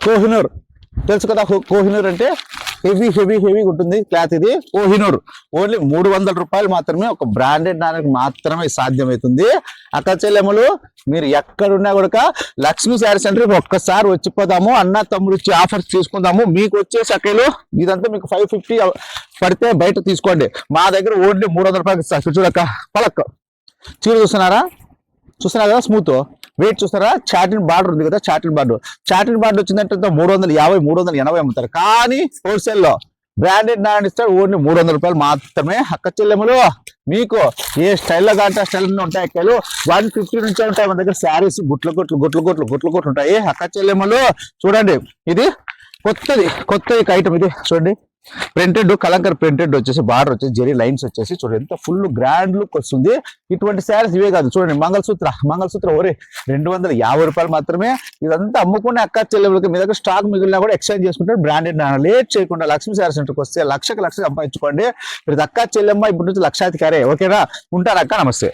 కోహినూర్ తెలుసు కదా, కోహినూర్ అంటే హెవీ ఉంటుంది క్లాత్. ఇది కోహినూర్ ఓన్లీ 300 రూపాయలు మాత్రమే, ఒక బ్రాండెడ్ నాణ్యతకు మాత్రమే సాధ్యమవుతుంది. అక్క చెల్లెమ్మలు మీరు ఎక్కడున్నా కూడా లక్ష్మీ శారీ సెంటర్ ఒక్కసారి వచ్చిపోదాము, అన్న తమ్ముడు వచ్చి ఆఫర్స్ తీసుకుందాము. మీకు వచ్చే సకేలు ఇదంతా మీకు 550 పడితే బయట తీసుకోండి, మా దగ్గర ఓన్లీ 300 రూపాయలకి ఇస్తారు. చూడక్క పలక్ చీర చూస్తున్నారా కదా, స్మూత్ వెయిట్ చూస్తారా, చాటిన్ బార్డర్ ఉంది కదా, చాటిన్ బార్డర్ వచ్చిందంటే 350 380 అమ్ముతారు. కానీ హోల్సేల్లో బ్రాండెడ్ నారాయణ ఇస్తారు ఓన్లీ 300 రూపాయలు మాత్రమే. అక్క చెల్లెములు మీకు ఏ స్టైల్లో కాంటే స్టైల్ ఉంటాయి అక్కలు 150 నుంచి ఉంటాయి మన దగ్గర శారీస్. గుట్లు ఉంటాయి. అక్క చెల్లెములు చూడండి, ఇది కొత్తది ఐటమ్. ఇది చూడండి, ప్రింటెడ్ కలంకర్ ప్రింటెడ్ వచ్చేసి బార్డర్ వచ్చేసి జెరీ లైన్స్ వచ్చేసి చూడండి ఎంత ఫుల్ గ్రాండ్ లుక్ వస్తుంది. ఇటువంటి శారీస్ ఇవే కాదు, చూడండి మంగళసూత్ర ఒరే 250 రూపాయలు మాత్రమే. ఇదంతా అమ్ముకునే అక్క చెల్లెములకి మీ దగ్గర స్టాక్ మిగిలినా కూడా ఎక్స్చేంజ్ చేసుకుంటే బ్రాండెడ్ లేట్ చేయకుండా లక్ష్మీ శారీ సెంటర్కి వస్తే లక్ష సంపాదించుకోండి. ప్రతి అక్క చెల్లెమ్మ ఇప్పటి నుంచి లక్షాధికారే. ఓకేనా, ఉంటారు అక్క, నమస్తే.